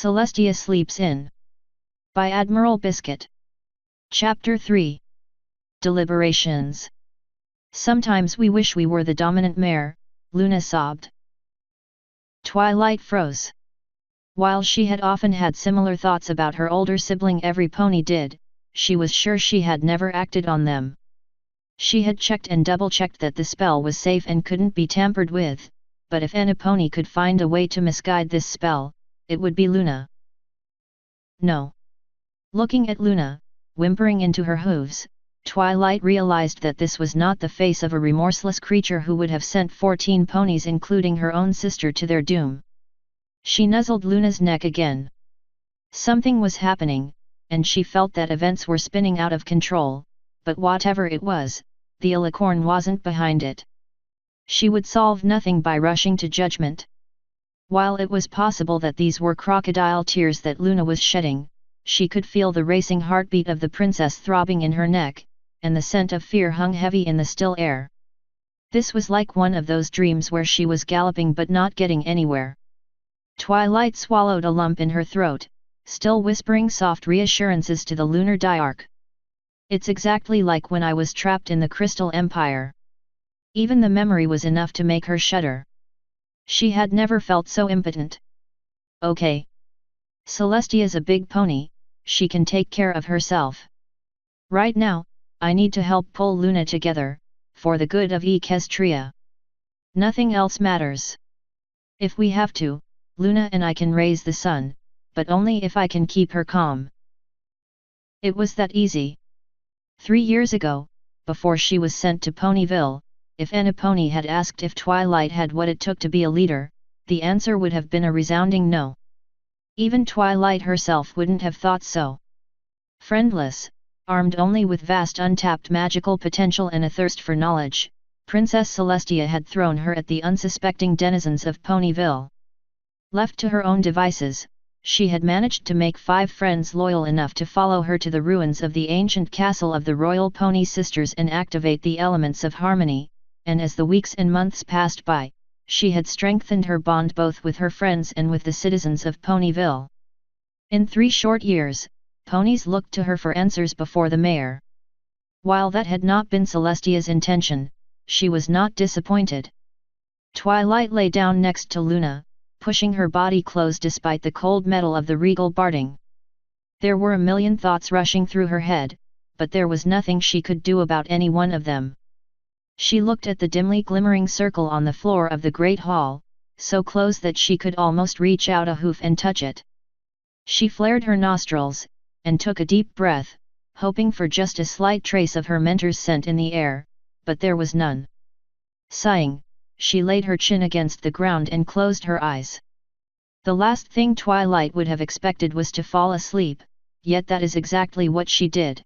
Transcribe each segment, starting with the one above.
Celestia Sleeps In. By Admiral Biscuit. Chapter 3. Deliberations. Sometimes we wish we were the dominant mare, Luna sobbed. Twilight froze. While she had often had similar thoughts about her older sibling, every pony did, she was sure she had never acted on them. She had checked and double-checked that the spell was safe and couldn't be tampered with, but if any pony could find a way to misguide this spell, it would be Luna. No. Looking at Luna, whimpering into her hooves, Twilight realized that this was not the face of a remorseless creature who would have sent 14 ponies including her own sister to their doom. She nuzzled Luna's neck again. Something was happening, and she felt that events were spinning out of control, but whatever it was, the alicorn wasn't behind it. She would solve nothing by rushing to judgment. While it was possible that these were crocodile tears that Luna was shedding, she could feel the racing heartbeat of the princess throbbing in her neck, and the scent of fear hung heavy in the still air. This was like one of those dreams where she was galloping but not getting anywhere. Twilight swallowed a lump in her throat, still whispering soft reassurances to the lunar diarch. It's exactly like when I was trapped in the Crystal Empire. Even the memory was enough to make her shudder. She had never felt so impotent. Okay. Celestia's a big pony, she can take care of herself. Right now, I need to help pull Luna together, for the good of Equestria. Nothing else matters. If we have to, Luna and I can raise the sun, but only if I can keep her calm. It was that easy. 3 years ago, before she was sent to Ponyville, if any pony had asked if Twilight had what it took to be a leader, the answer would have been a resounding no. Even Twilight herself wouldn't have thought so. Friendless, armed only with vast untapped magical potential and a thirst for knowledge, Princess Celestia had thrown her at the unsuspecting denizens of Ponyville. Left to her own devices, she had managed to make 5 friends loyal enough to follow her to the ruins of the ancient castle of the Royal Pony Sisters and activate the elements of harmony, and as the weeks and months passed by, she had strengthened her bond both with her friends and with the citizens of Ponyville. In 3 short years, ponies looked to her for answers before the mayor. While that had not been Celestia's intention, she was not disappointed. Twilight lay down next to Luna, pushing her body close despite the cold metal of the regal barding. There were a million thoughts rushing through her head, but there was nothing she could do about any one of them. She looked at the dimly glimmering circle on the floor of the great hall, so close that she could almost reach out a hoof and touch it. She flared her nostrils, and took a deep breath, hoping for just a slight trace of her mentor's scent in the air, but there was none. Sighing, she laid her chin against the ground and closed her eyes. The last thing Twilight would have expected was to fall asleep, yet that is exactly what she did.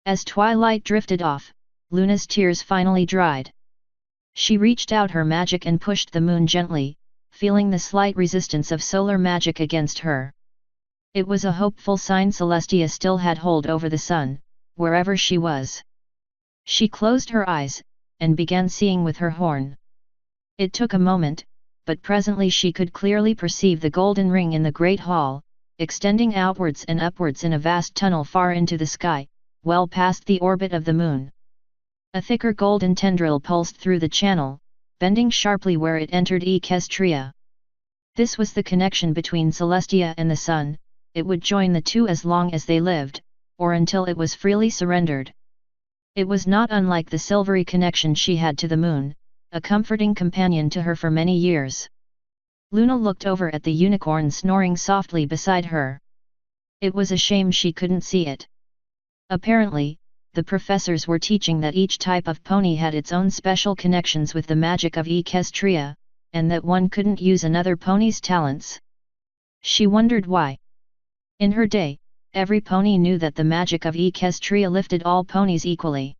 As Twilight drifted off, Luna's tears finally dried. She reached out her magic and pushed the moon gently, feeling the slight resistance of solar magic against her. It was a hopeful sign Celestia still had hold over the sun, wherever she was. She closed her eyes, and began seeing with her horn. It took a moment, but presently she could clearly perceive the golden ring in the great hall, extending outwards and upwards in a vast tunnel far into the sky, well past the orbit of the moon. A thicker golden tendril pulsed through the channel, bending sharply where it entered Equestria. This was the connection between Celestia and the sun. It would join the two as long as they lived, or until it was freely surrendered. It was not unlike the silvery connection she had to the moon, a comforting companion to her for many years. Luna looked over at the unicorn snoring softly beside her. It was a shame she couldn't see it. Apparently, the professors were teaching that each type of pony had its own special connections with the magic of Equestria, and that one couldn't use another pony's talents. She wondered why. In her day, every pony knew that the magic of Equestria lifted all ponies equally.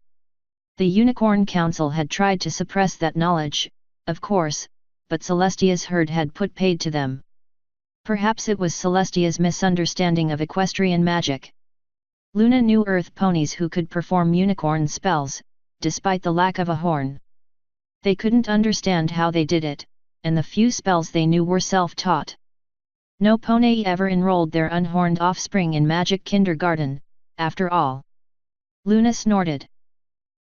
The Unicorn Council had tried to suppress that knowledge, of course, but Celestia's herd had put paid to them. Perhaps it was Celestia's misunderstanding of equestrian magic. Luna knew earth ponies who could perform unicorn spells, despite the lack of a horn. They couldn't understand how they did it, and the few spells they knew were self-taught. No pony ever enrolled their unhorned offspring in magic kindergarten, after all. Luna snorted.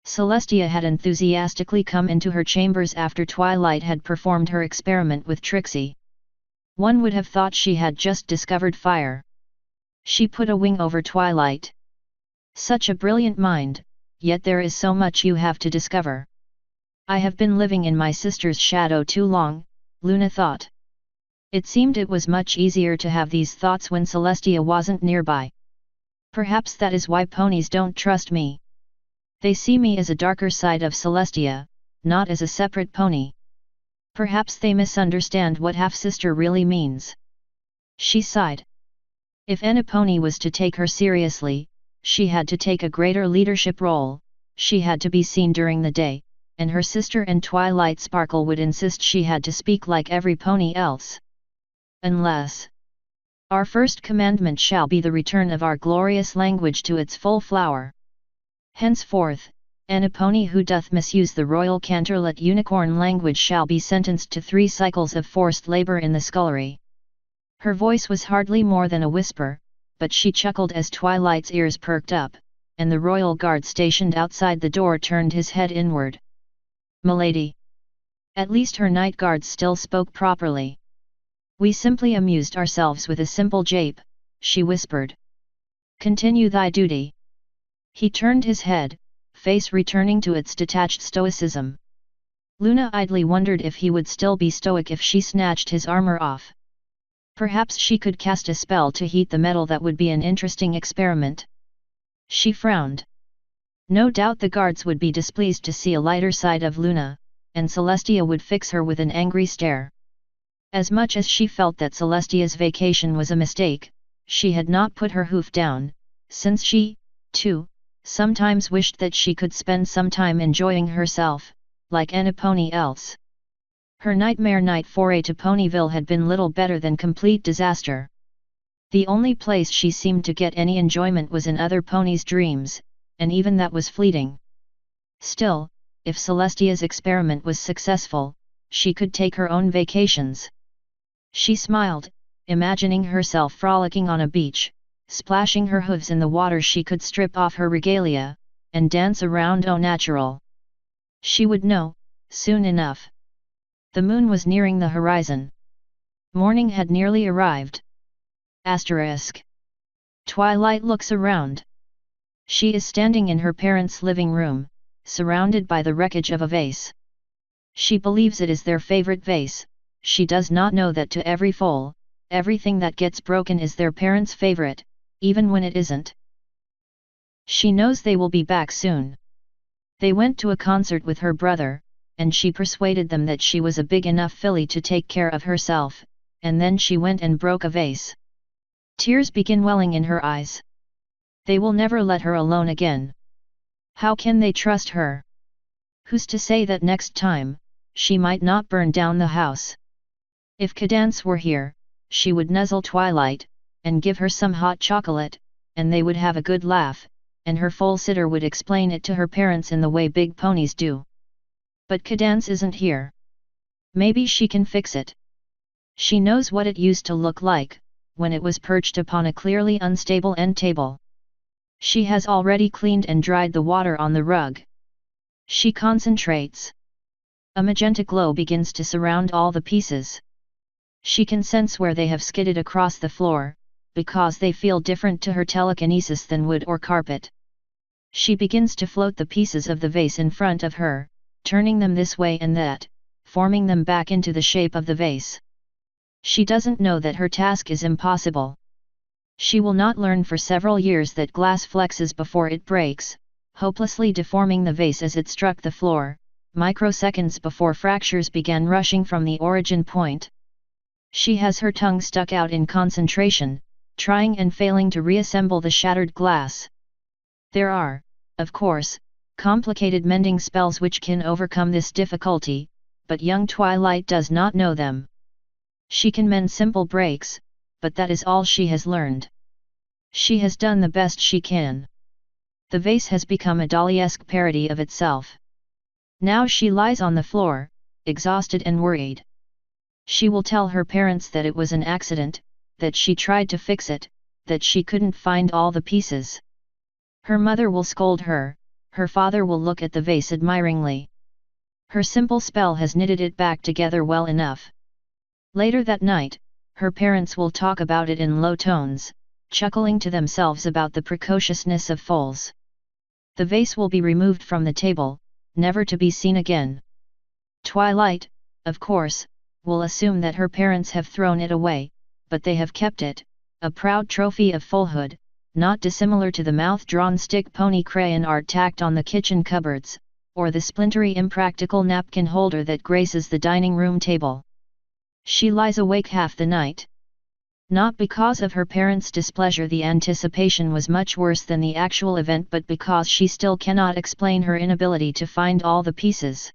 Celestia had enthusiastically come into her chambers after Twilight had performed her experiment with Trixie. One would have thought she had just discovered fire. She put a wing over Twilight. Such a brilliant mind, yet there is so much you have to discover. I have been living in my sister's shadow too long, Luna thought. It seemed it was much easier to have these thoughts when Celestia wasn't nearby. Perhaps that is why ponies don't trust me. They see me as a darker side of Celestia, not as a separate pony. Perhaps they misunderstand what half-sister really means. She sighed. If any pony was to take her seriously, she had to take a greater leadership role, she had to be seen during the day, and her sister and Twilight Sparkle would insist she had to speak like every pony else. Unless our first commandment shall be the return of our glorious language to its full flower. Henceforth, any pony who doth misuse the royal canterlet unicorn language shall be sentenced to 3 cycles of forced labor in the scullery. Her voice was hardly more than a whisper, but she chuckled as Twilight's ears perked up, and the royal guard stationed outside the door turned his head inward. "Milady." At least her night guards still spoke properly. "We simply amused ourselves with a simple jape," she whispered. "Continue thy duty." He turned his head, face returning to its detached stoicism. Luna idly wondered if he would still be stoic if she snatched his armor off. Perhaps she could cast a spell to heat the metal. That would be an interesting experiment. She frowned. No doubt the guards would be displeased to see a lighter side of Luna, and Celestia would fix her with an angry stare. As much as she felt that Celestia's vacation was a mistake, she had not put her hoof down, since she, too, sometimes wished that she could spend some time enjoying herself, like any pony else. Her nightmare night foray to Ponyville had been little better than complete disaster. The only place she seemed to get any enjoyment was in other ponies' dreams, and even that was fleeting. Still, if Celestia's experiment was successful, she could take her own vacations. She smiled, imagining herself frolicking on a beach, splashing her hooves in the water. She could strip off her regalia, and dance around au natural. She would know, soon enough. The moon was nearing the horizon. Morning had nearly arrived. Asterisk. Twilight looks around. She is standing in her parents' living room, surrounded by the wreckage of a vase. She believes it is their favorite vase. She does not know that to every foal, everything that gets broken is their parents' favorite, even when it isn't. She knows they will be back soon. They went to a concert with her brother, and she persuaded them that she was a big enough filly to take care of herself, and then she went and broke a vase. Tears begin welling in her eyes. They will never let her alone again. How can they trust her? Who's to say that next time, she might not burn down the house? If Cadance were here, she would nuzzle Twilight, and give her some hot chocolate, and they would have a good laugh, and her foal sitter would explain it to her parents in the way big ponies do. But Cadance isn't here. Maybe she can fix it. She knows what it used to look like, when it was perched upon a clearly unstable end table. She has already cleaned and dried the water on the rug. She concentrates. A magenta glow begins to surround all the pieces. She can sense where they have skidded across the floor, because they feel different to her telekinesis than wood or carpet. She begins to float the pieces of the vase in front of her, turning them this way and that, forming them back into the shape of the vase. She doesn't know that her task is impossible. She will not learn for several years that glass flexes before it breaks, hopelessly deforming the vase as it struck the floor, microseconds before fractures began rushing from the origin point. She has her tongue stuck out in concentration, trying and failing to reassemble the shattered glass. There are, of course, complicated mending spells which can overcome this difficulty, but young Twilight does not know them. She can mend simple breaks, but that is all she has learned. She has done the best she can. The vase has become a Dolly-esque parody of itself. Now she lies on the floor, exhausted and worried. She will tell her parents that it was an accident, that she tried to fix it, that she couldn't find all the pieces. Her mother will scold her, her father will look at the vase admiringly. Her simple spell has knitted it back together well enough. Later that night, her parents will talk about it in low tones, chuckling to themselves about the precociousness of foals. The vase will be removed from the table, never to be seen again. Twilight, of course, will assume that her parents have thrown it away, but they have kept it, a proud trophy of foalhood, not dissimilar to the mouth-drawn stick pony crayon art tacked on the kitchen cupboards, or the splintery impractical napkin holder that graces the dining room table. She lies awake half the night. Not because of her parents' displeasure, the anticipation was much worse than the actual event, but because she still cannot explain her inability to find all the pieces.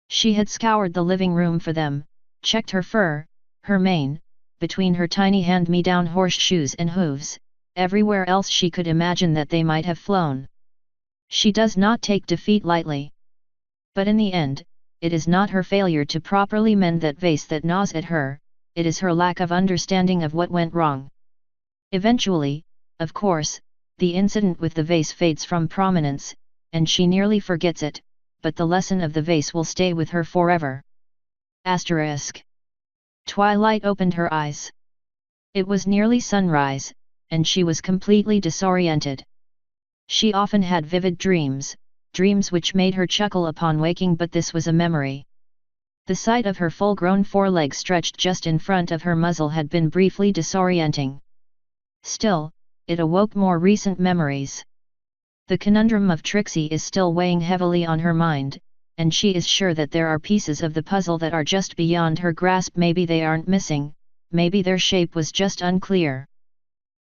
She had scoured the living room for them, checked her fur, her mane, between her tiny hand-me-down horseshoes and hooves, everywhere else she could imagine that they might have flown. She does not take defeat lightly. But in the end, it is not her failure to properly mend that vase that gnaws at her, it is her lack of understanding of what went wrong. Eventually, of course, the incident with the vase fades from prominence, and she nearly forgets it, but the lesson of the vase will stay with her forever. Asterisk. Twilight opened her eyes. It was nearly sunrise, and she was completely disoriented. She often had vivid dreams, dreams which made her chuckle upon waking, but this was a memory. The sight of her full-grown forelegs stretched just in front of her muzzle had been briefly disorienting. Still, it awoke more recent memories. The conundrum of Trixie is still weighing heavily on her mind, and she is sure that there are pieces of the puzzle that are just beyond her grasp. Maybe they aren't missing, maybe their shape was just unclear.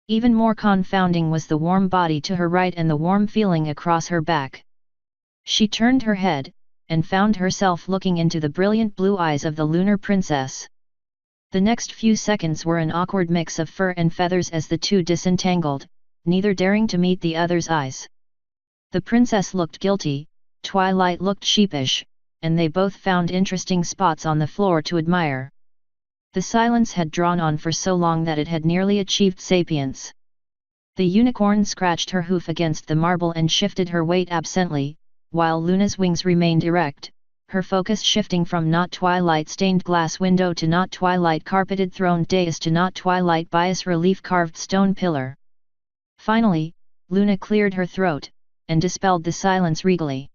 Even more confounding was the warm body to her right and the warm feeling across her back. She turned her head, and found herself looking into the brilliant blue eyes of the lunar princess. The next few seconds were an awkward mix of fur and feathers as the two disentangled, neither daring to meet the other's eyes. The princess looked guilty, Twilight looked sheepish, and they both found interesting spots on the floor to admire. The silence had drawn on for so long that it had nearly achieved sapience. The unicorn scratched her hoof against the marble and shifted her weight absently, while Luna's wings remained erect, her focus shifting from not twilight-stained glass window to not twilight-carpeted throned dais to not twilight bas-relief carved stone pillar. Finally, Luna cleared her throat, and dispelled the silence regally.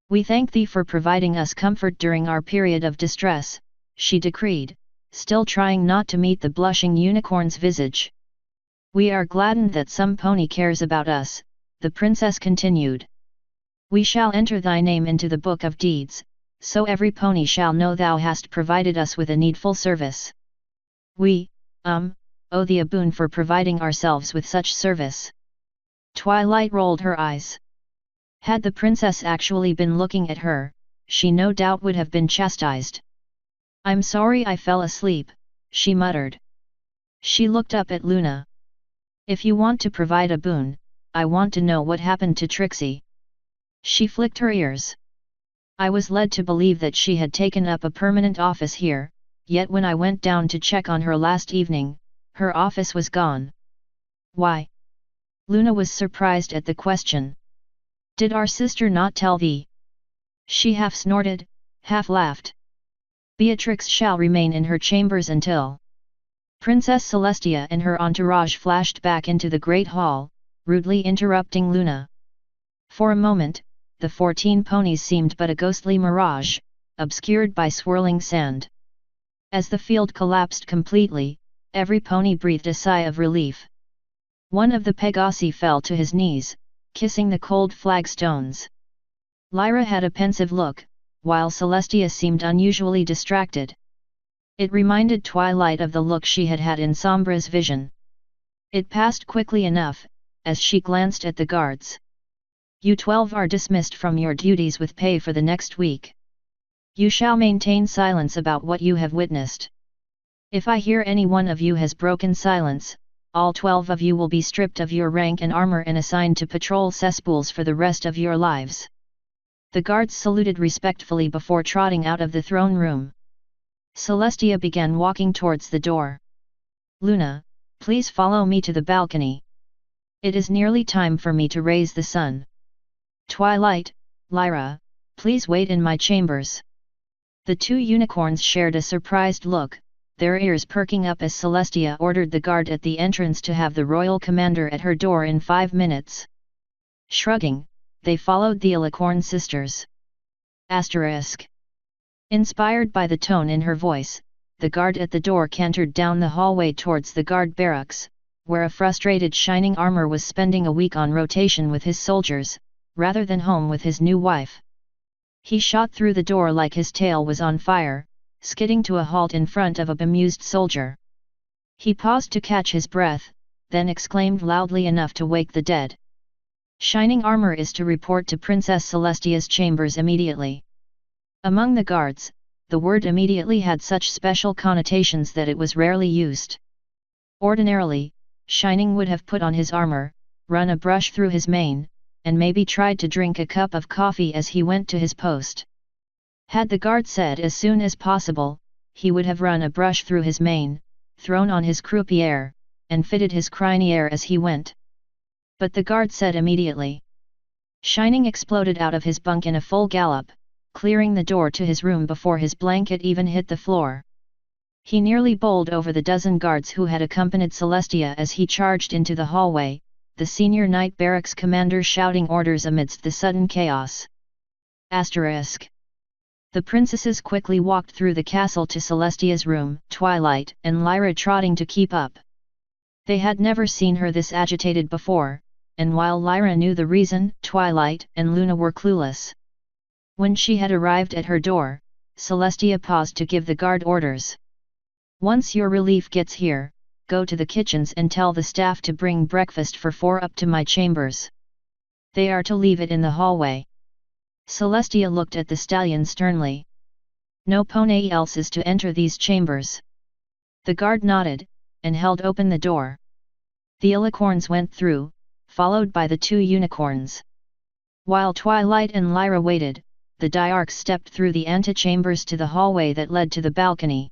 "We thank thee for providing us comfort during our period of distress," she decreed, still trying not to meet the blushing unicorn's visage. "We are gladdened that some pony cares about us," the princess continued. "We shall enter thy name into the book of deeds, so every pony shall know thou hast provided us with a needful service. We, owe thee a boon for providing ourselves with such service." Twilight rolled her eyes. Had the princess actually been looking at her, she no doubt would have been chastised. "I'm sorry I fell asleep," she muttered. She looked up at Luna. "If you want to provide a boon, I want to know what happened to Trixie." She flicked her ears. "I was led to believe that she had taken up a permanent office here, yet when I went down to check on her last evening, her office was gone." "Why?" Luna was surprised at the question. "Did our sister not tell thee?" She half snorted, half laughed. "Beatrix shall remain in her chambers until—" Princess Celestia and her entourage flashed back into the great hall, rudely interrupting Luna. For a moment, the 14 ponies seemed but a ghostly mirage, obscured by swirling sand. As the field collapsed completely, every pony breathed a sigh of relief. One of the Pegasi fell to his knees, kissing the cold flagstones. Lyra had a pensive look, while Celestia seemed unusually distracted. It reminded Twilight of the look she had had in Sombra's vision. It passed quickly enough, as she glanced at the guards. "You 12 are dismissed from your duties with pay for the next week. You shall maintain silence about what you have witnessed. If I hear any one of you has broken silence, all 12 of you will be stripped of your rank and armor and assigned to patrol cesspools for the rest of your lives." The guards saluted respectfully before trotting out of the throne room. Celestia began walking towards the door. Luna, please follow me to the balcony. It is nearly time for me to raise the sun. Twilight, Lyra, please wait in my chambers. The two unicorns shared a surprised look, their ears perking up as Celestia ordered the guard at the entrance to have the royal commander at her door in 5 minutes. Shrugging, they followed the Alicorn sisters. Asterisk. Inspired by the tone in her voice, the guard at the door cantered down the hallway towards the guard barracks, where a frustrated Shining Armor was spending a week on rotation with his soldiers, rather than home with his new wife. He shot through the door like his tail was on fire, skidding to a halt in front of a bemused soldier. He paused to catch his breath, then exclaimed loudly enough to wake the dead. Shining Armor is to report to Princess Celestia's chambers immediately. Among the guards, the word immediately had such special connotations that it was rarely used. Ordinarily, Shining would have put on his armor, run a brush through his mane, and maybe tried to drink a cup of coffee as he went to his post. Had the guard said as soon as possible, he would have run a brush through his mane, thrown on his croupiere, and fitted his criniere as he went. But the guard said immediately. Shining exploded out of his bunk in a full gallop, clearing the door to his room before his blanket even hit the floor. He nearly bowled over the dozen guards who had accompanied Celestia as he charged into the hallway, the senior night barracks commander shouting orders amidst the sudden chaos. Asterisk. The princesses quickly walked through the castle to Celestia's room, Twilight and Lyra trotting to keep up. They had never seen her this agitated before, and while Lyra knew the reason, Twilight and Luna were clueless. When she had arrived at her door, Celestia paused to give the guard orders. Once your relief gets here, go to the kitchens and tell the staff to bring breakfast for 4 up to my chambers. They are to leave it in the hallway. Celestia looked at the stallion sternly. No pony else is to enter these chambers. The guard nodded, and held open the door. The Alicorns went through, followed by the 2 unicorns. While Twilight and Lyra waited, the Diarchs stepped through the antechambers to the hallway that led to the balcony.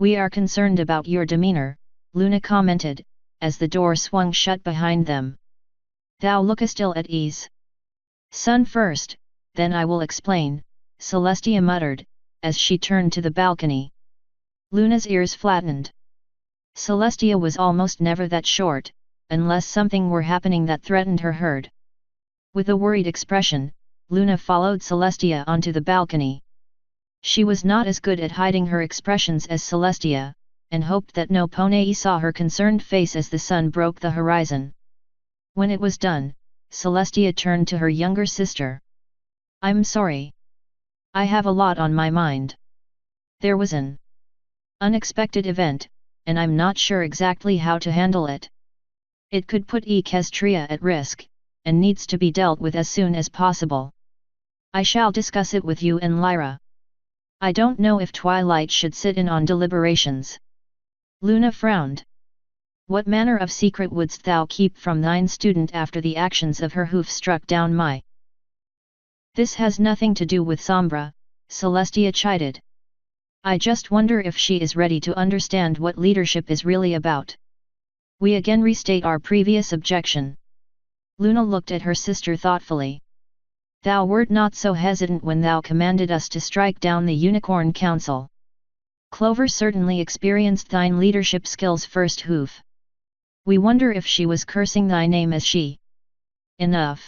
We are concerned about your demeanor, Luna commented, as the door swung shut behind them. Thou lookest ill at ease. Sun first, then I will explain, Celestia muttered, as she turned to the balcony. Luna's ears flattened. Celestia was almost never that short, unless something were happening that threatened her herd. With a worried expression, Luna followed Celestia onto the balcony. She was not as good at hiding her expressions as Celestia, and hoped that no pony saw her concerned face as the sun broke the horizon. When it was done, Celestia turned to her younger sister. I'm sorry. I have a lot on my mind. There was an unexpected event, and I'm not sure exactly how to handle it. It could put Equestria at risk, and needs to be dealt with as soon as possible. I shall discuss it with you and Lyra. I don't know if Twilight should sit in on deliberations. Luna frowned. What manner of secret wouldst thou keep from thine student after the actions of her hoof struck down my? This has nothing to do with Sombra, Celestia chided. I just wonder if she is ready to understand what leadership is really about. We again restate our previous objection. Luna looked at her sister thoughtfully. Thou wert not so hesitant when thou commanded us to strike down the Unicorn Council. Clover certainly experienced thine leadership skills first hoof. We wonder if she was cursing thy name as she. Enough.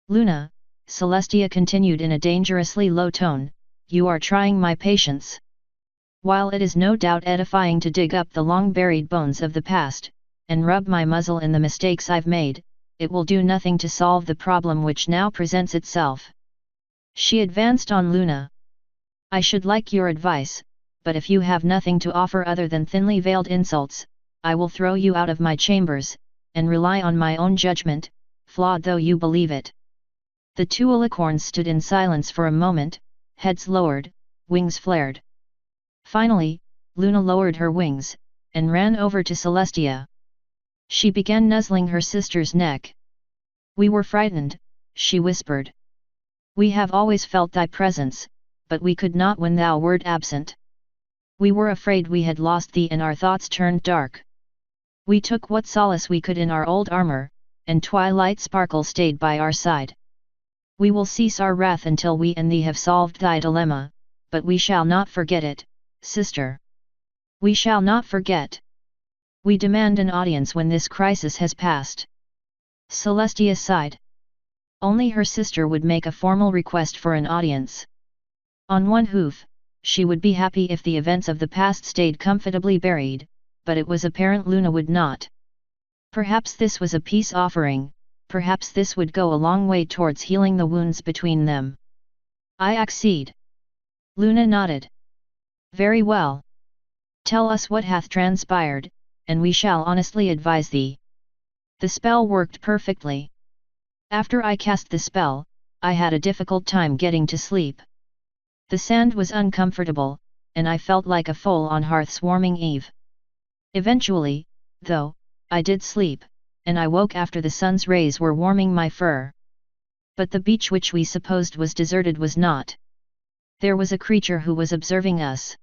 Luna, Celestia continued in a dangerously low tone, you are trying my patience. While it is no doubt edifying to dig up the long-buried bones of the past, and rub my muzzle in the mistakes I've made, it will do nothing to solve the problem which now presents itself. She advanced on Luna. I should like your advice, but if you have nothing to offer other than thinly veiled insults, I will throw you out of my chambers, and rely on my own judgment, flawed though you believe it. The 2 Alicorns stood in silence for a moment, heads lowered, wings flared. Finally, Luna lowered her wings, and ran over to Celestia. She began nuzzling her sister's neck. We were frightened, she whispered. We have always felt thy presence, but we could not when thou wert absent. We were afraid we had lost thee and our thoughts turned dark. We took what solace we could in our old armor, and Twilight Sparkle stayed by our side. We will cease our wrath until we and thee have solved thy dilemma, but we shall not forget it, sister. We shall not forget. We demand an audience when this crisis has passed. Celestia sighed. Only her sister would make a formal request for an audience. On one hoof, she would be happy if the events of the past stayed comfortably buried, but it was apparent Luna would not. Perhaps this was a peace offering, perhaps this would go a long way towards healing the wounds between them. I accede. Luna nodded. Very well. Tell us what hath transpired, and we shall honestly advise thee. The spell worked perfectly. After I cast the spell, I had a difficult time getting to sleep. The sand was uncomfortable, and I felt like a foal on hearth's warming eve. Eventually, though, I did sleep, and I woke after the sun's rays were warming my fur. But the beach which we supposed was deserted was not. There was a creature who was observing us.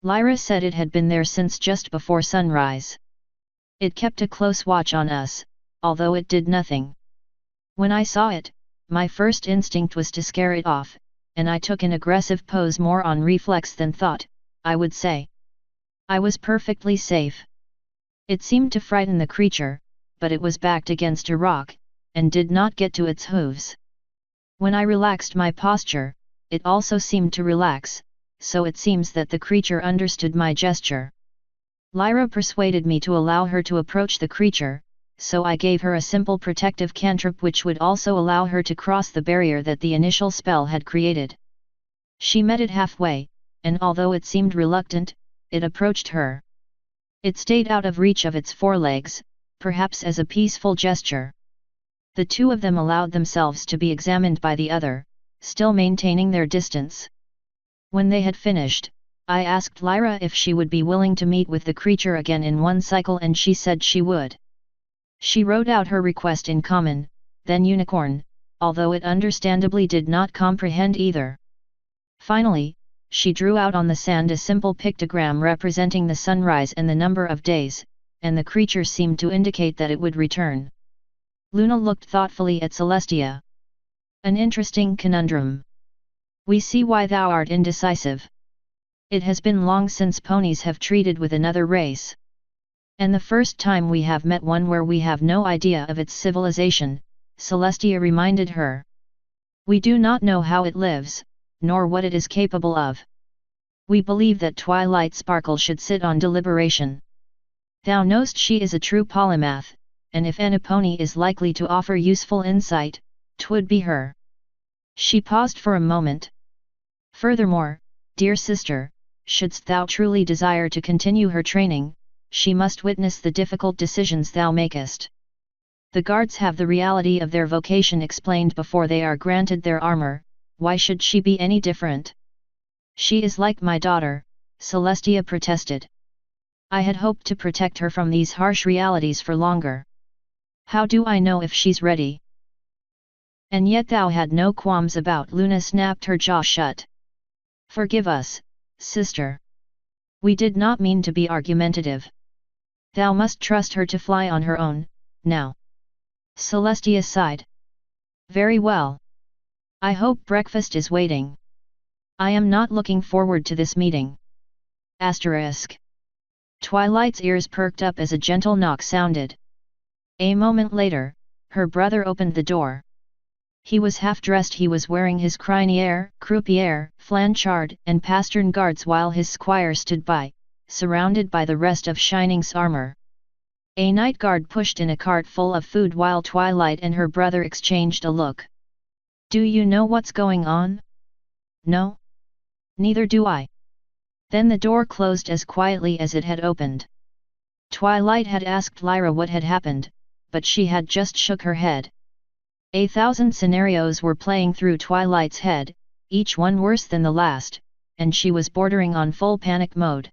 Lyra said it had been there since just before sunrise. It kept a close watch on us, although it did nothing. When I saw it, my first instinct was to scare it off, and I took an aggressive pose more on reflex than thought, I would say. I was perfectly safe. It seemed to frighten the creature, but it was backed against a rock, and did not get to its hooves. When I relaxed my posture, it also seemed to relax, so it seems that the creature understood my gesture. Lyra persuaded me to allow her to approach the creature, so I gave her a simple protective cantrip which would also allow her to cross the barrier that the initial spell had created. She met it halfway, and although it seemed reluctant, it approached her. It stayed out of reach of its forelegs, perhaps as a peaceful gesture. The two of them allowed themselves to be examined by the other, still maintaining their distance. When they had finished, I asked Lyra if she would be willing to meet with the creature again in one cycle, and she said she would. She wrote out her request in common, then unicorn, although it understandably did not comprehend either. Finally, she drew out on the sand a simple pictogram representing the sunrise and the number of days, and the creature seemed to indicate that it would return. Luna looked thoughtfully at Celestia. An interesting conundrum. We see why thou art indecisive. It has been long since ponies have treated with another race. And the first time we have met one where we have no idea of its civilization, Celestia reminded her. We do not know how it lives, nor what it is capable of. We believe that Twilight Sparkle should sit on Deliberation. Thou knowst she is a true polymath, and if any pony is likely to offer useful insight, 'twould be her. She paused for a moment. Furthermore, dear sister, shouldst thou truly desire to continue her training, she must witness the difficult decisions thou makest. The guards have the reality of their vocation explained before they are granted their armor. Why should she be any different? She is like my daughter, Celestia protested. I had hoped to protect her from these harsh realities for longer. How do I know if she's ready? And yet thou had no qualms about Luna snapped her jaw shut. Forgive us, sister. We did not mean to be argumentative. Thou must trust her to fly on her own, now. Celestia sighed. Very well. I hope breakfast is waiting. I am not looking forward to this meeting. Asterisk. Twilight's ears perked up as a gentle knock sounded. A moment later, her brother opened the door. He was half-dressed. He was wearing his criniere, croupiere, flanchard and pastern guards while his squire stood by, surrounded by the rest of Shining's armor. A night guard pushed in a cart full of food while Twilight and her brother exchanged a look. Do you know what's going on? No? Neither do I. Then the door closed as quietly as it had opened. Twilight had asked Lyra what had happened, but she had just shook her head. 1,000 scenarios were playing through Twilight's head, each one worse than the last, and she was bordering on full panic mode.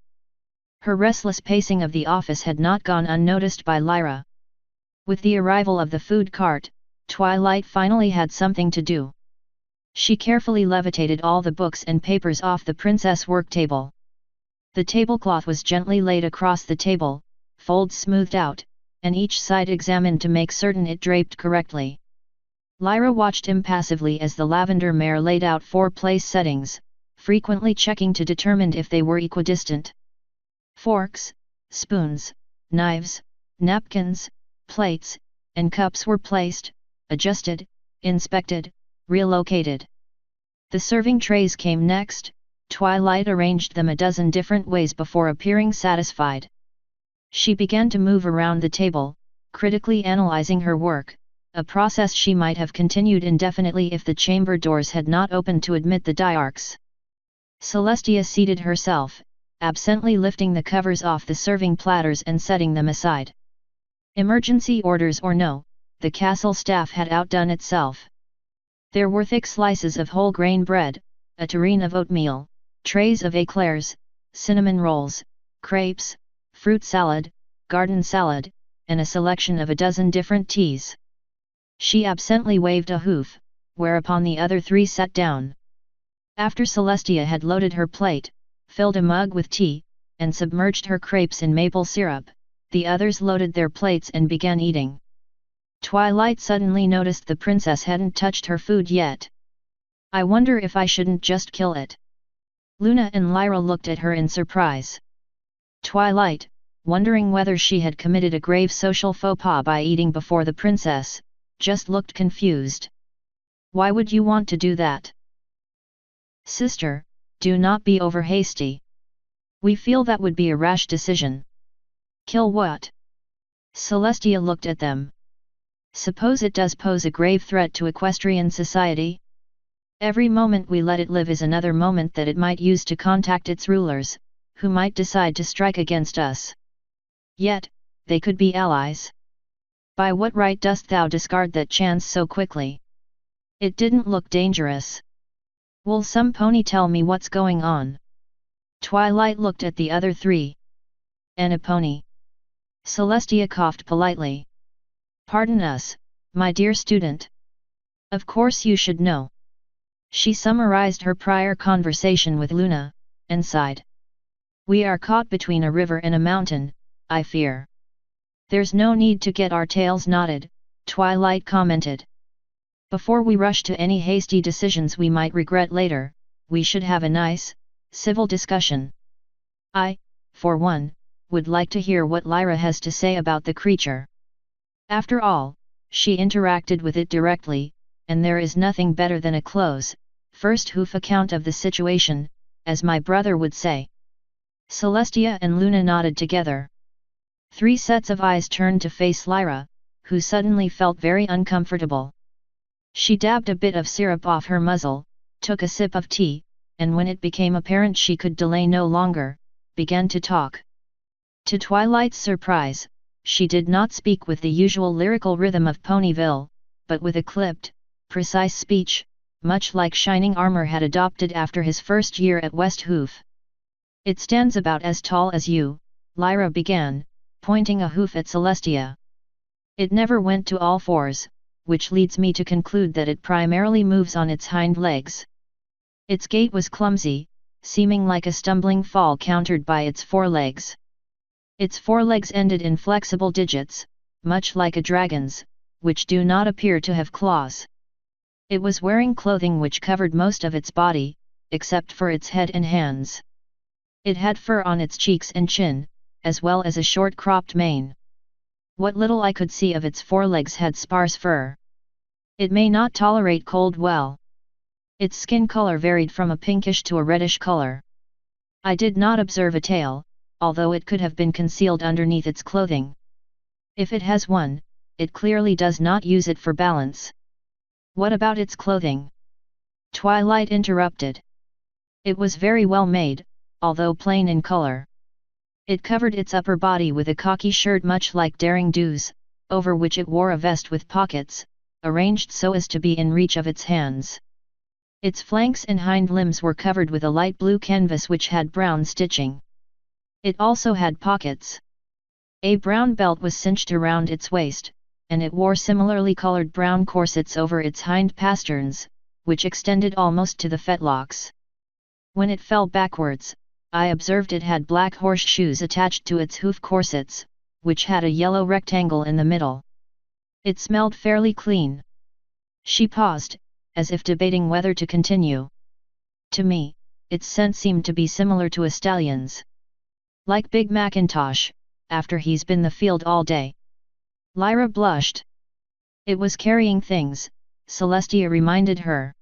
Her restless pacing of the office had not gone unnoticed by Lyra. With the arrival of the food cart, Twilight finally had something to do. She carefully levitated all the books and papers off the princess work table. The tablecloth was gently laid across the table, folds smoothed out, and each side examined to make certain it draped correctly. Lyra watched impassively as the lavender mare laid out 4 place settings, frequently checking to determine if they were equidistant. Forks, spoons, knives, napkins, plates, and cups were placed, adjusted, inspected, relocated. The serving trays came next. Twilight arranged them a dozen different ways before appearing satisfied. She began to move around the table, critically analyzing her work, a process she might have continued indefinitely if the chamber doors had not opened to admit the diarchs. Celestia seated herself, absently lifting the covers off the serving platters and setting them aside. Emergency orders or no, the castle staff had outdone itself. There were thick slices of whole grain bread, a tureen of oatmeal, trays of eclairs, cinnamon rolls, crepes, fruit salad, garden salad, and a selection of a dozen different teas. She absently waved a hoof, whereupon the other 3 sat down. After Celestia had loaded her plate, filled a mug with tea, and submerged her crepes in maple syrup, the others loaded their plates and began eating. Twilight suddenly noticed the princess hadn't touched her food yet. I wonder if I shouldn't just kill it. Luna and Lyra looked at her in surprise. Twilight, wondering whether she had committed a grave social faux pas by eating before the princess, just looked confused. Why would you want to do that? Sister, do not be over hasty. We feel that would be a rash decision. Kill what? Celestia looked at them. Suppose it does pose a grave threat to equestrian society? Every moment we let it live is another moment that it might use to contact its rulers, who might decide to strike against us. Yet, they could be allies. By what right dost thou discard that chance so quickly? It didn't look dangerous. Will some pony tell me what's going on? Twilight looked at the other 3. And a pony. Celestia coughed politely. Pardon us, my dear student. Of course you should know. She summarized her prior conversation with Luna, and sighed. We are caught between a river and a mountain, I fear. There's no need to get our tails knotted, Twilight commented. Before we rush to any hasty decisions we might regret later, we should have a nice, civil discussion. I, for one, would like to hear what Lyra has to say about the creature. After all, she interacted with it directly, and there is nothing better than a close, first hoof account of the situation, as my brother would say. Celestia and Luna nodded together. 3 sets of eyes turned to face Lyra, who suddenly felt very uncomfortable. She dabbed a bit of syrup off her muzzle, took a sip of tea, and when it became apparent she could delay no longer, began to talk. To Twilight's surprise, she did not speak with the usual lyrical rhythm of Ponyville, but with a clipped, precise speech, much like Shining Armor had adopted after his first year at West Hoof. It stands about as tall as you, Lyra began, pointing a hoof at Celestia. It never went to all 4s, which leads me to conclude that it primarily moves on its hind legs. Its gait was clumsy, seeming like a stumbling fall countered by its forelegs. Its forelegs ended in flexible digits, much like a dragon's, which do not appear to have claws. It was wearing clothing which covered most of its body, except for its head and hands. It had fur on its cheeks and chin, as well as a short cropped mane. What little I could see of its forelegs had sparse fur. It may not tolerate cold well. Its skin color varied from a pinkish to a reddish color. I did not observe a tail, although it could have been concealed underneath its clothing. If it has one, it clearly does not use it for balance. What about its clothing? Twilight interrupted. It was very well made, although plain in color. It covered its upper body with a khaki shirt much like Daring Do's, over which it wore a vest with pockets, arranged so as to be in reach of its hands. Its flanks and hind limbs were covered with a light blue canvas which had brown stitching. It also had pockets. A brown belt was cinched around its waist, and it wore similarly colored brown corsets over its hind pasterns, which extended almost to the fetlocks. When it fell backwards, I observed it had black horseshoes attached to its hoof corsets, which had a yellow rectangle in the middle. It smelled fairly clean. She paused, as if debating whether to continue. To me, its scent seemed to be similar to a stallion's. Like Big Macintosh, after he's been the field all day. Lyra blushed. It was carrying things, Celestia reminded her.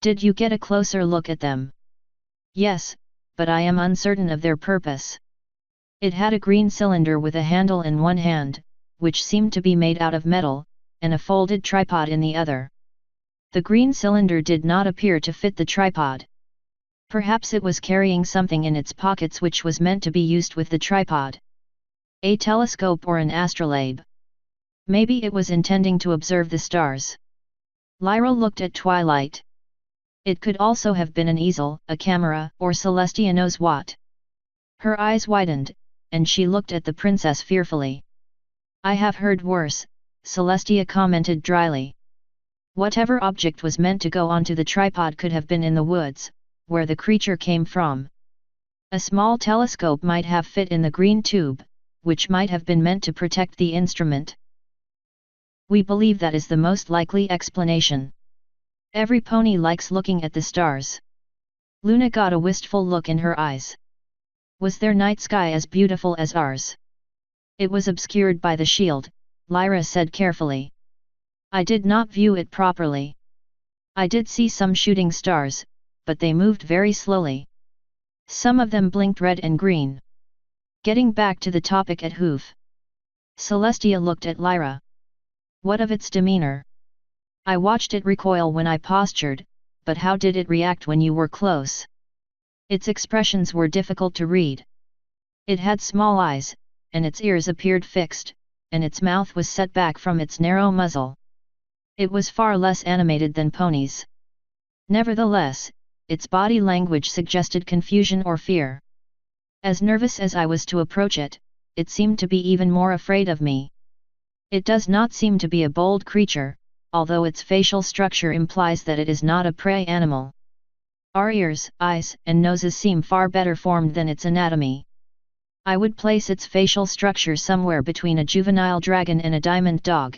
Did you get a closer look at them? Yes, but I am uncertain of their purpose. It had a green cylinder with a handle in one hand, which seemed to be made out of metal, and a folded tripod in the other. The green cylinder did not appear to fit the tripod. Perhaps it was carrying something in its pockets which was meant to be used with the tripod. A telescope or an astrolabe. Maybe it was intending to observe the stars. Lyra looked at Twilight. It could also have been an easel, a camera, or Celestia knows what. Her eyes widened, and she looked at the princess fearfully. I have heard worse, Celestia commented dryly. Whatever object was meant to go onto the tripod could have been in the woods, where the creature came from. A small telescope might have fit in the green tube, which might have been meant to protect the instrument. We believe that is the most likely explanation. Every pony likes looking at the stars. Luna got a wistful look in her eyes. Was their night sky as beautiful as ours? It was obscured by the shield, Lyra said carefully. I did not view it properly. I did see some shooting stars, but they moved very slowly. Some of them blinked red and green. Getting back to the topic at hoof. Celestia looked at Lyra. What of its demeanor? I watched it recoil when I postured, but how did it react when you were close? Its expressions were difficult to read. It had small eyes, and its ears appeared fixed, and its mouth was set back from its narrow muzzle. It was far less animated than ponies. Nevertheless, its body language suggested confusion or fear. As nervous as I was to approach it, it seemed to be even more afraid of me. It does not seem to be a bold creature, although its facial structure implies that it is not a prey animal. Our ears, eyes, and noses seem far better formed than its anatomy. I would place its facial structure somewhere between a juvenile dragon and a diamond dog.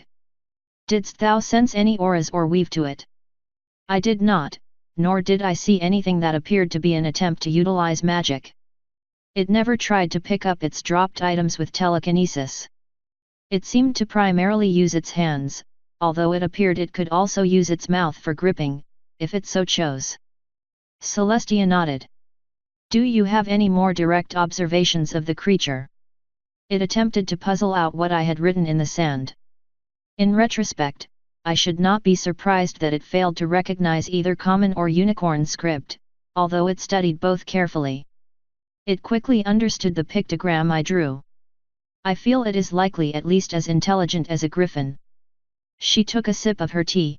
Didst thou sense any auras or weave to it? I did not, nor did I see anything that appeared to be an attempt to utilize magic. It never tried to pick up its dropped items with telekinesis. It seemed to primarily use its hands, although it appeared it could also use its mouth for gripping, if it so chose. Celestia nodded. Do you have any more direct observations of the creature? It attempted to puzzle out what I had written in the sand. In retrospect, I should not be surprised that it failed to recognize either common or unicorn script, although it studied both carefully. It quickly understood the pictogram I drew. I feel it is likely at least as intelligent as a griffin. She took a sip of her tea.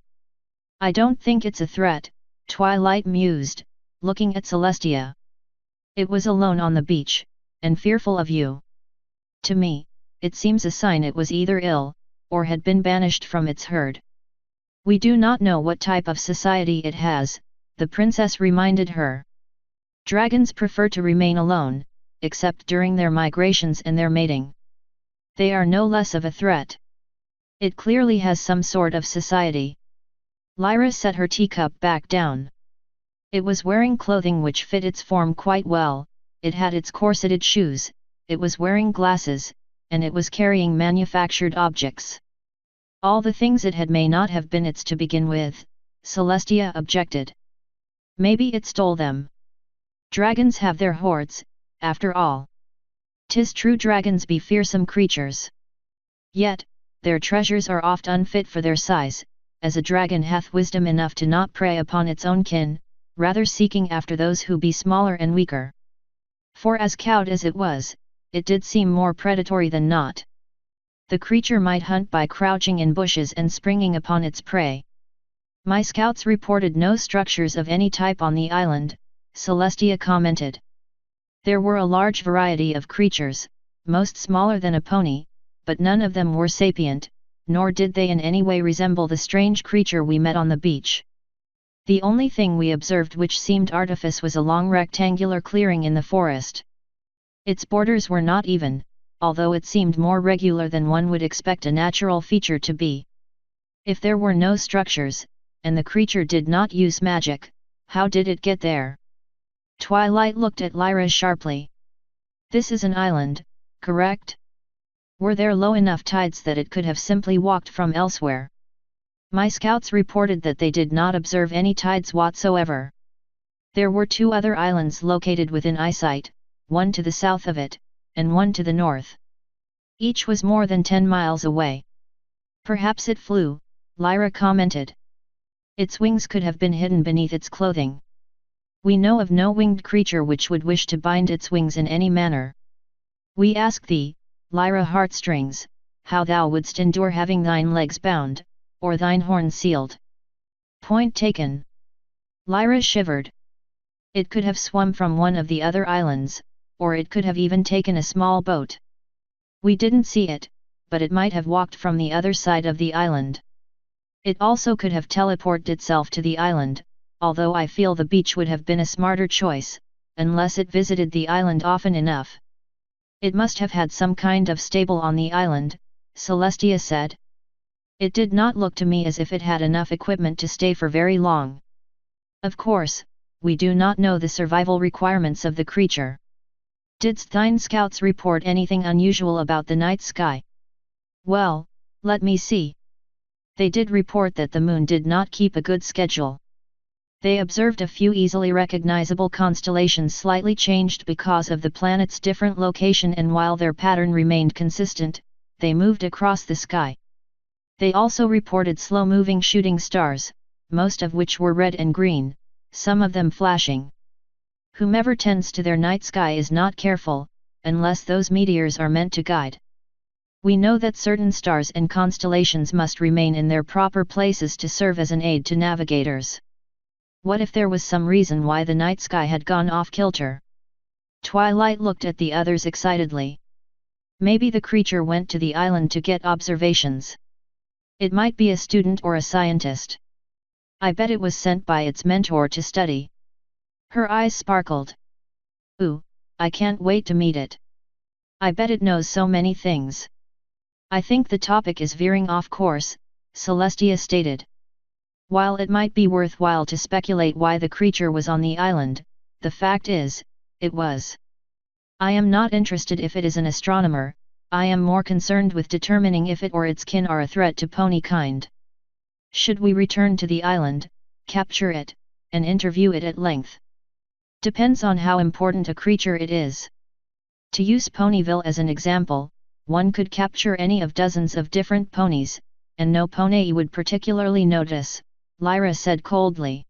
I don't think it's a threat, Twilight mused, looking at Celestia. It was alone on the beach, and fearful of you. To me, it seems a sign it was either ill, or had been banished from its herd. We do not know what type of society it has, the princess reminded her. Dragons prefer to remain alone, except during their migrations and their mating. They are no less of a threat. It clearly has some sort of society. Lyra set her teacup back down. It was wearing clothing which fit its form quite well, it had its corseted shoes, it was wearing glasses, and it was carrying manufactured objects. All the things it had may not have been its to begin with, Celestia objected. Maybe it stole them. Dragons have their hoards, after all. 'Tis true dragons be fearsome creatures. Yet, their treasures are oft unfit for their size, as a dragon hath wisdom enough to not prey upon its own kin, rather seeking after those who be smaller and weaker. For as cowed as it was, it did seem more predatory than not. The creature might hunt by crouching in bushes and springing upon its prey. My scouts reported no structures of any type on the island, Celestia commented. There were a large variety of creatures, most smaller than a pony, but none of them were sapient, nor did they in any way resemble the strange creature we met on the beach. The only thing we observed which seemed artifice was a long rectangular clearing in the forest. Its borders were not even, although it seemed more regular than one would expect a natural feature to be. If there were no structures, and the creature did not use magic, how did it get there? Twilight looked at Lyra sharply. This is an island, correct? Were there low enough tides that it could have simply walked from elsewhere? My scouts reported that they did not observe any tides whatsoever. There were 2 other islands located within eyesight, one to the south of it, and one to the north. Each was more than 10 miles away. Perhaps it flew, Lyra commented. Its wings could have been hidden beneath its clothing. We know of no winged creature which would wish to bind its wings in any manner. We ask thee, Lyra Heartstrings, how thou wouldst endure having thine legs bound, or thine horns sealed. Point taken. Lyra shivered. It could have swum from one of the other islands, or it could have even taken a small boat. We didn't see it, but it might have walked from the other side of the island. It also could have teleported itself to the island, although I feel the beach would have been a smarter choice, unless it visited the island often enough. It must have had some kind of stable on the island, Celestia said. It did not look to me as if it had enough equipment to stay for very long. Of course, we do not know the survival requirements of the creature. Didst thine scouts report anything unusual about the night sky? Well, let me see. They did report that the moon did not keep a good schedule. They observed a few easily recognizable constellations slightly changed because of the planet's different location, and while their pattern remained consistent, they moved across the sky. They also reported slow-moving shooting stars, most of which were red and green, some of them flashing. Whomever tends to their night sky is not careful, unless those meteors are meant to guide. We know that certain stars and constellations must remain in their proper places to serve as an aid to navigators. What if there was some reason why the night sky had gone off kilter? Twilight looked at the others excitedly. Maybe the creature went to the island to get observations. It might be a student or a scientist. I bet it was sent by its mentor to study. Her eyes sparkled. Ooh, I can't wait to meet it. I bet it knows so many things. I think the topic is veering off course, Celestia stated. While it might be worthwhile to speculate why the creature was on the island, the fact is, it was. I am not interested if it is an astronomer, I am more concerned with determining if it or its kin are a threat to pony kind. Should we return to the island, capture it, and interview it at length? Depends on how important a creature it is. To use Ponyville as an example, one could capture any of dozens of different ponies, and no pony would particularly notice, Lyra said coldly.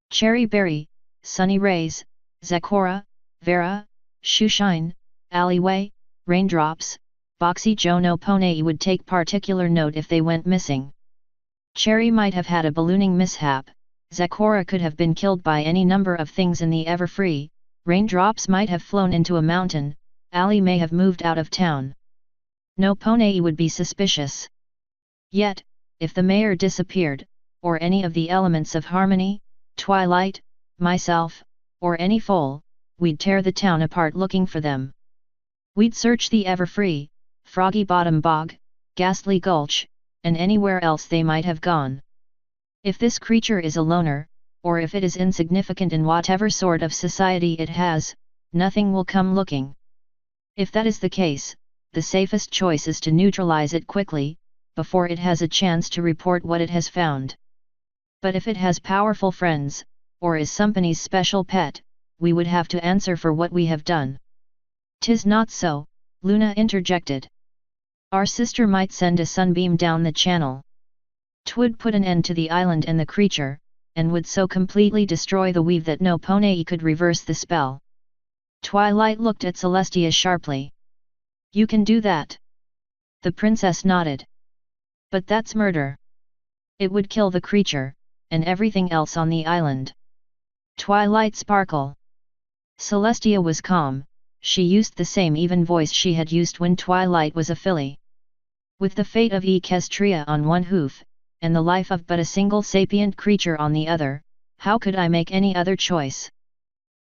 Cherry Berry, Sunny Rays, Zakora, Vera, Shoeshine, Alleyway, Raindrops, Boxy Joe. No pony would take particular note if they went missing. Cherry might have had a ballooning mishap, Zakora could have been killed by any number of things in the Everfree, Raindrops might have flown into a mountain, Allie may have moved out of town. No pony would be suspicious. Yet, if the mayor disappeared, or any of the elements of harmony, Twilight, myself, or any foal, we'd tear the town apart looking for them. We'd search the Everfree, Froggy Bottom Bog, Ghastly Gulch, and anywhere else they might have gone. If this creature is a loner, or if it is insignificant in whatever sort of society it has, nothing will come looking. If that is the case, the safest choice is to neutralize it quickly, before it has a chance to report what it has found. But if it has powerful friends, or is somebody's special pet, we would have to answer for what we have done. 'Tis not so, Luna interjected. Our sister might send a sunbeam down the channel. 'Twould put an end to the island and the creature, and would so completely destroy the weave that no pony could reverse the spell. Twilight looked at Celestia sharply. You can do that? The princess nodded. But that's murder. It would kill the creature, and everything else on the island. Twilight sparkle. Celestia was calm, she used the same even voice she had used when Twilight was a filly. With the fate of Equestria on one hoof, and the life of but a single sapient creature on the other, How could I make any other choice?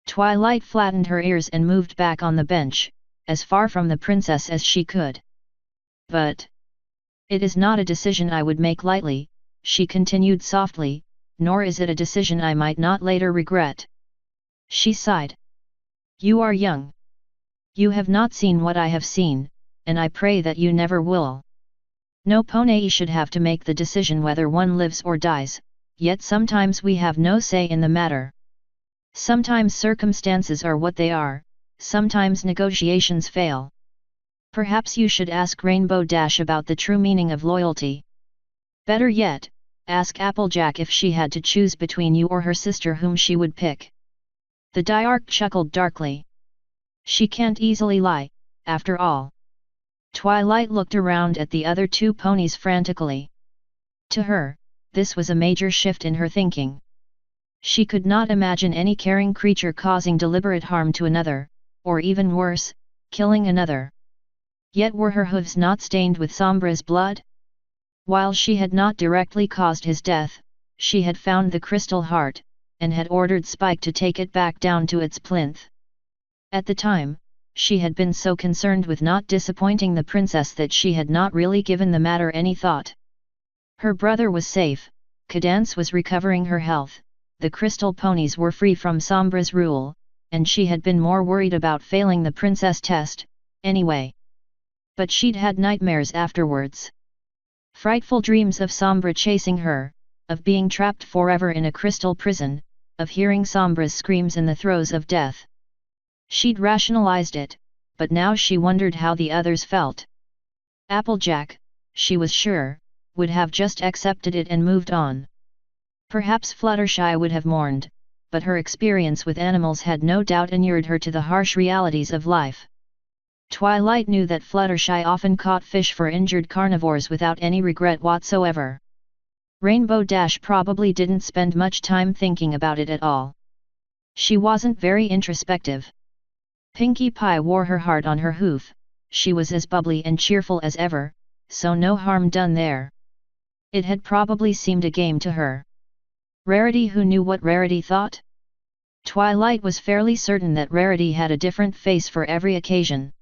Twilight flattened her ears and moved back on the bench, as far from the princess as she could. But it is not a decision I would make lightly, she continued softly, nor is it a decision I might not later regret. She sighed. You are young. You have not seen what I have seen, and I pray that you never will. No Ponei should have to make the decision whether one lives or dies, yet sometimes we have no say in the matter. Sometimes circumstances are what they are, sometimes negotiations fail. Perhaps you should ask Rainbow Dash about the true meaning of loyalty. Better yet, ask Applejack if she had to choose between you or her sister whom she would pick. The Diarch chuckled darkly. She can't easily lie, after all. Twilight looked around at the other two ponies frantically. To her, this was a major shift in her thinking. She could not imagine any caring creature causing deliberate harm to another, or even worse, killing another. Yet were her hooves not stained with Sombra's blood? While she had not directly caused his death, she had found the crystal heart, and had ordered Spike to take it back down to its plinth. At the time, she had been so concerned with not disappointing the princess that she had not really given the matter any thought. Her brother was safe, Cadance was recovering her health, the crystal ponies were free from Sombra's rule, and she had been more worried about failing the princess test, anyway. But she'd had nightmares afterwards. Frightful dreams of Sombra chasing her, of being trapped forever in a crystal prison, of hearing Sombra's screams in the throes of death. She'd rationalized it, but now she wondered how the others felt. Applejack, she was sure, would have just accepted it and moved on. Perhaps Fluttershy would have mourned, but her experience with animals had no doubt inured her to the harsh realities of life. Twilight knew that Fluttershy often caught fish for injured carnivores without any regret whatsoever. Rainbow Dash probably didn't spend much time thinking about it at all. She wasn't very introspective. Pinkie Pie wore her heart on her hoof, she was as bubbly and cheerful as ever, so no harm done there. It had probably seemed a game to her. Rarity, who knew what Rarity thought? Twilight was fairly certain that Rarity had a different face for every occasion.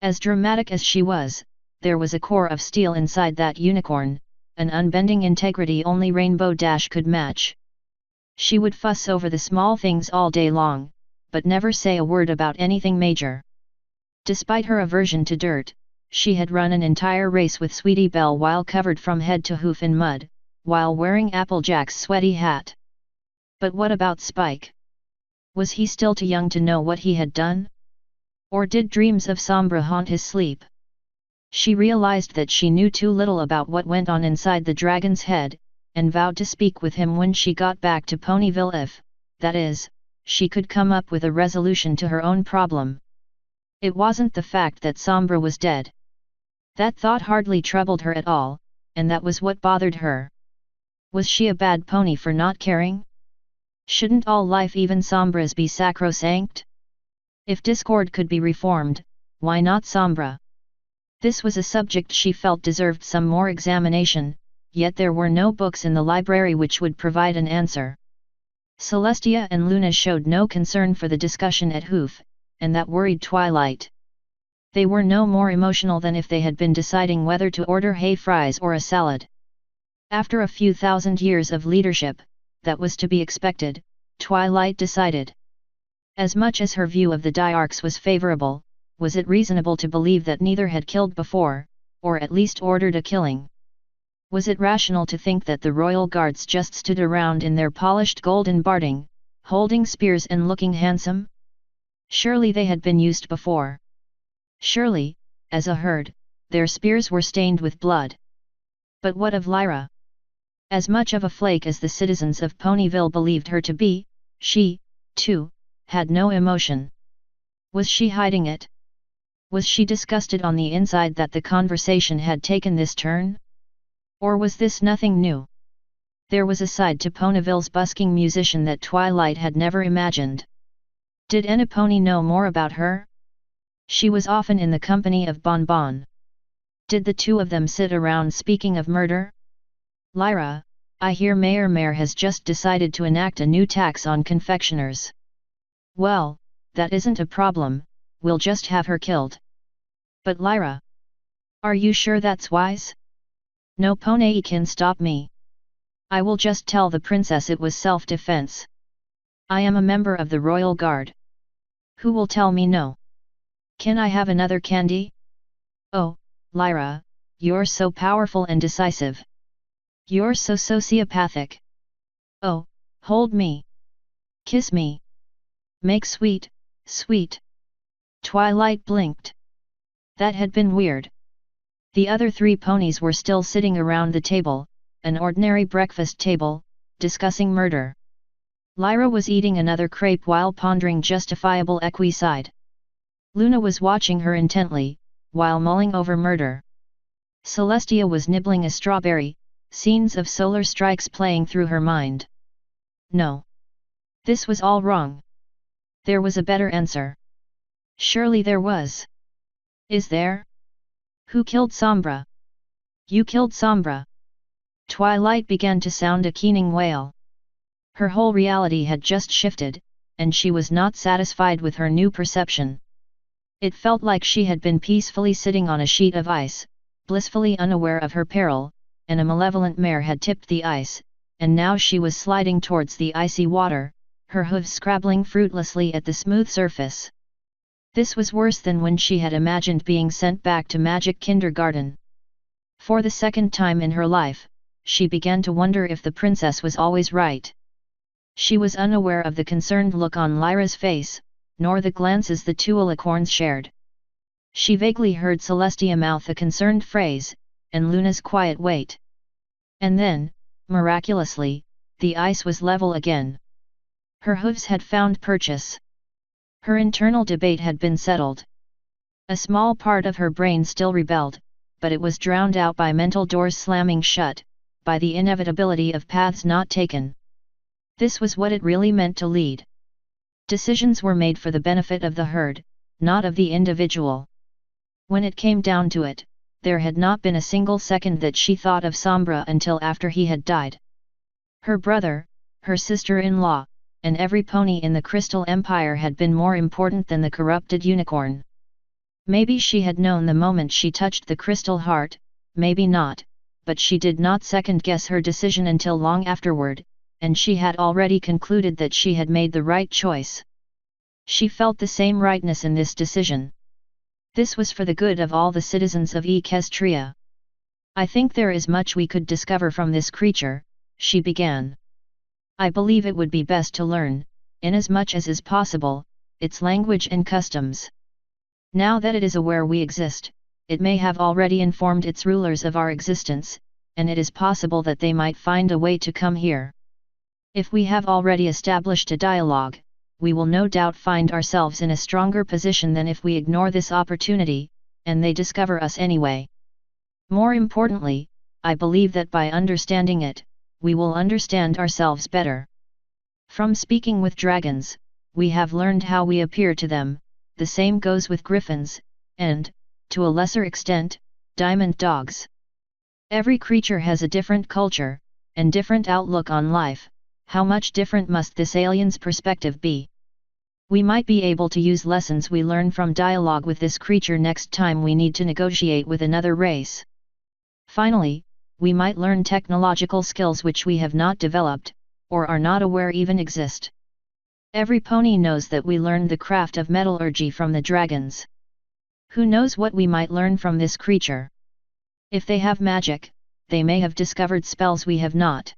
As dramatic as she was, there was a core of steel inside that unicorn, an unbending integrity only Rainbow Dash could match. She would fuss over the small things all day long, but never say a word about anything major. Despite her aversion to dirt, she had run an entire race with Sweetie Belle while covered from head to hoof in mud, while wearing Applejack's sweaty hat. But what about Spike? Was he still too young to know what he had done? Or did dreams of Sombra haunt his sleep? She realized that she knew too little about what went on inside the dragon's head, and vowed to speak with him when she got back to Ponyville if, that is, she could come up with a resolution to her own problem. It wasn't the fact that Sombra was dead. That thought hardly troubled her at all, and that was what bothered her. Was she a bad pony for not caring? Shouldn't all life, even Sombra's, be sacrosanct? If discord could be reformed, why not Sombra? This was a subject she felt deserved some more examination, yet there were no books in the library which would provide an answer. Celestia and Luna showed no concern for the discussion at Hoof, and that worried Twilight. They were no more emotional than if they had been deciding whether to order hay fries or a salad. After a few thousand years of leadership, that was to be expected, Twilight decided. As much as her view of the Diarchs was favorable, was it reasonable to believe that neither had killed before, or at least ordered a killing? Was it rational to think that the royal guards just stood around in their polished golden barding, holding spears and looking handsome? Surely they had been used before. Surely, as a herd, their spears were stained with blood. But what of Lyra? As much of a flake as the citizens of Ponyville believed her to be, she, too, had no emotion. Was she hiding it? Was she disgusted on the inside that the conversation had taken this turn? Or was this nothing new? There was a side to Ponyville's busking musician that Twilight had never imagined. Did Pony know more about her? She was often in the company of Bon Bon. Did the two of them sit around speaking of murder? Lyra, I hear Mayor has just decided to enact a new tax on confectioners. Well, that isn't a problem, we'll just have her killed. But Lyra, are you sure that's wise? No pony can stop me. I will just tell the princess it was self-defense. I am a member of the royal guard. Who will tell me no? Can I have another candy? Oh, Lyra, you're so powerful and decisive. You're so sociopathic. Oh, hold me. Kiss me. Make sweet, sweet. Twilight blinked. That had been weird. The other 3 ponies were still sitting around the table, an ordinary breakfast table, discussing murder. Lyra was eating another crepe while pondering justifiable equicide. Luna was watching her intently, while mulling over murder. Celestia was nibbling a strawberry, scenes of solar strikes playing through her mind. No. This was all wrong. There was a better answer. Surely there was. Is there? Who killed Sombra? You killed Sombra. Twilight began to sound a keening wail. Her whole reality had just shifted, and she was not satisfied with her new perception. It felt like she had been peacefully sitting on a sheet of ice, blissfully unaware of her peril, and a malevolent mare had tipped the ice, and now she was sliding towards the icy water, her hooves scrabbling fruitlessly at the smooth surface. This was worse than when she had imagined being sent back to magic kindergarten. For the second time in her life, she began to wonder if the princess was always right. She was unaware of the concerned look on Lyra's face, nor the glances the 2 alicorns shared. She vaguely heard Celestia mouth a concerned phrase, and Luna's quiet wait. And then, miraculously, the ice was level again. Her hooves had found purchase. Her internal debate had been settled. A small part of her brain still rebelled, but it was drowned out by mental doors slamming shut, by the inevitability of paths not taken. This was what it really meant to lead. Decisions were made for the benefit of the herd, not of the individual. When it came down to it, there had not been a single second that she thought of Sombra until after he had died. Her brother, her sister-in-law, and every pony in the Crystal Empire had been more important than the corrupted unicorn. Maybe she had known the moment she touched the crystal heart, maybe not, but she did not second-guess her decision until long afterward, and she had already concluded that she had made the right choice. She felt the same rightness in this decision. This was for the good of all the citizens of Equestria. I think there is much we could discover from this creature, she began. I believe it would be best to learn, inasmuch as is possible, its language and customs. Now that it is aware we exist, it may have already informed its rulers of our existence, and it is possible that they might find a way to come here. If we have already established a dialogue, we will no doubt find ourselves in a stronger position than if we ignore this opportunity, and they discover us anyway. More importantly, I believe that by understanding it, we will understand ourselves better. From speaking with dragons, we have learned how we appear to them, the same goes with griffins, and, to a lesser extent, diamond dogs. Every creature has a different culture, and different outlook on life. How much different must this alien's perspective be? We might be able to use lessons we learn from dialogue with this creature next time we need to negotiate with another race. Finally, we might learn technological skills which we have not developed, or are not aware even exist. Every pony knows that we learned the craft of metallurgy from the dragons. Who knows what we might learn from this creature? If they have magic, they may have discovered spells we have not.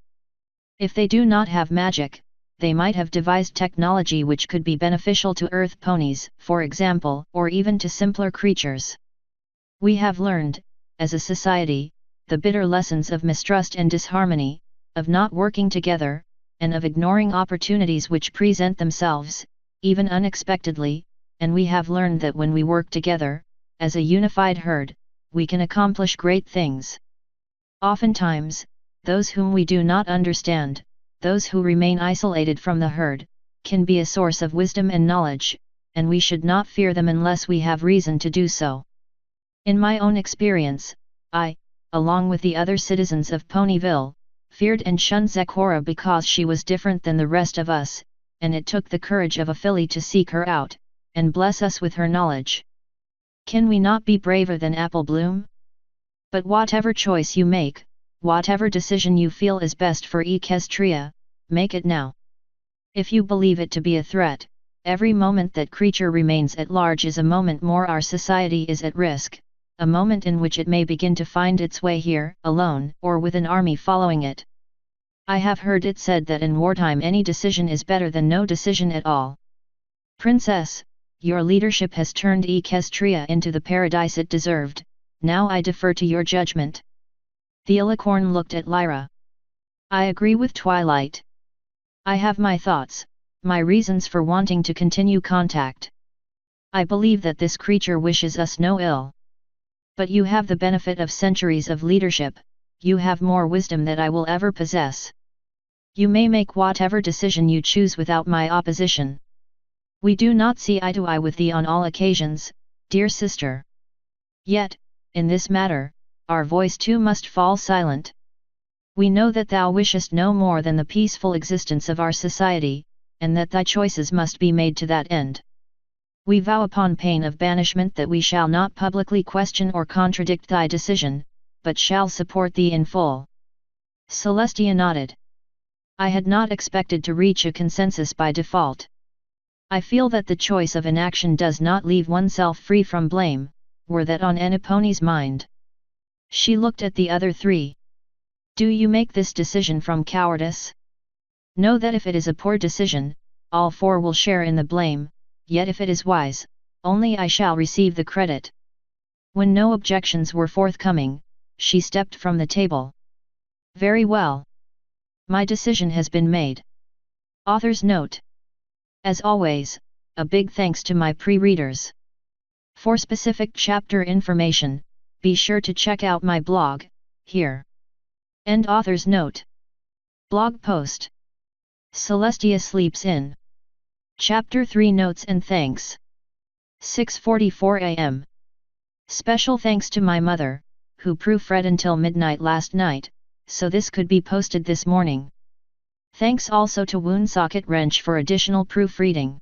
If they do not have magic, they might have devised technology which could be beneficial to earth ponies, for example, or even to simpler creatures. We have learned, as a society, the bitter lessons of mistrust and disharmony, of not working together, and of ignoring opportunities which present themselves, even unexpectedly, and we have learned that when we work together, as a unified herd, we can accomplish great things. Oftentimes, those whom we do not understand, those who remain isolated from the herd, can be a source of wisdom and knowledge, and we should not fear them unless we have reason to do so. In my own experience, I, along with the other citizens of Ponyville, feared and shunned Zecora because she was different than the rest of us, and it took the courage of a filly to seek her out, and bless us with her knowledge. Can we not be braver than Apple Bloom? But whatever choice you make, whatever decision you feel is best for Equestria, make it now. If you believe it to be a threat, every moment that creature remains at large is a moment more our society is at risk, a moment in which it may begin to find its way here, alone, or with an army following it. I have heard it said that in wartime any decision is better than no decision at all. Princess, your leadership has turned Equestria into the paradise it deserved, now I defer to your judgment. The Alicorn looked at Lyra. I agree with Twilight. I have my thoughts, my reasons for wanting to continue contact. I believe that this creature wishes us no ill. But you have the benefit of centuries of leadership, you have more wisdom than I will ever possess. You may make whatever decision you choose without my opposition. We do not see eye to eye with thee on all occasions, dear sister. Yet, in this matter, our voice too must fall silent. We know that thou wishest no more than the peaceful existence of our society, and that thy choices must be made to that end. We vow upon pain of banishment that we shall not publicly question or contradict thy decision, but shall support thee in full. Celestia nodded. I had not expected to reach a consensus by default. I feel that the choice of inaction does not leave oneself free from blame, were that on Enipone's mind. She looked at the other three. Do you make this decision from cowardice? Know that if it is a poor decision, all four will share in the blame, yet if it is wise, only I shall receive the credit. When no objections were forthcoming, she stepped from the table. Very well. My decision has been made. Author's note. As always, a big thanks to my pre-readers. For specific chapter information, be sure to check out my blog, here. End author's note. Blog post. Celestia sleeps in. Chapter 3 Notes and Thanks. 6:44 a.m. Special thanks to my mother, who proofread until midnight last night, so this could be posted this morning. Thanks also to Woonsocket Wrench for additional proofreading.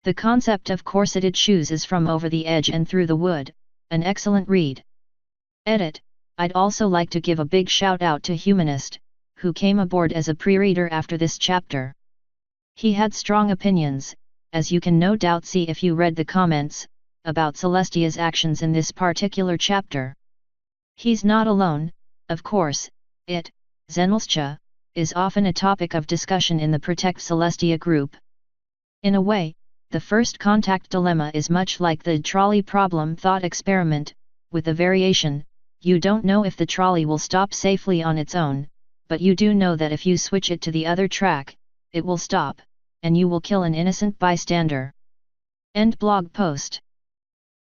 The concept of corseted shoes is from Over the Edge and Through the Wood, an excellent read. Edit. I'd also like to give a big shout out to Humanist, who came aboard as a pre-reader after this chapter. He had strong opinions, as you can no doubt see if you read the comments, about Celestia's actions in this particular chapter. He's not alone, of course. Celestia, is often a topic of discussion in the Protect Celestia group. In a way, the first contact dilemma is much like the trolley problem thought experiment, with the variation, you don't know if the trolley will stop safely on its own, but you do know that if you switch it to the other track, it will stop, and you will kill an innocent bystander. End blog post.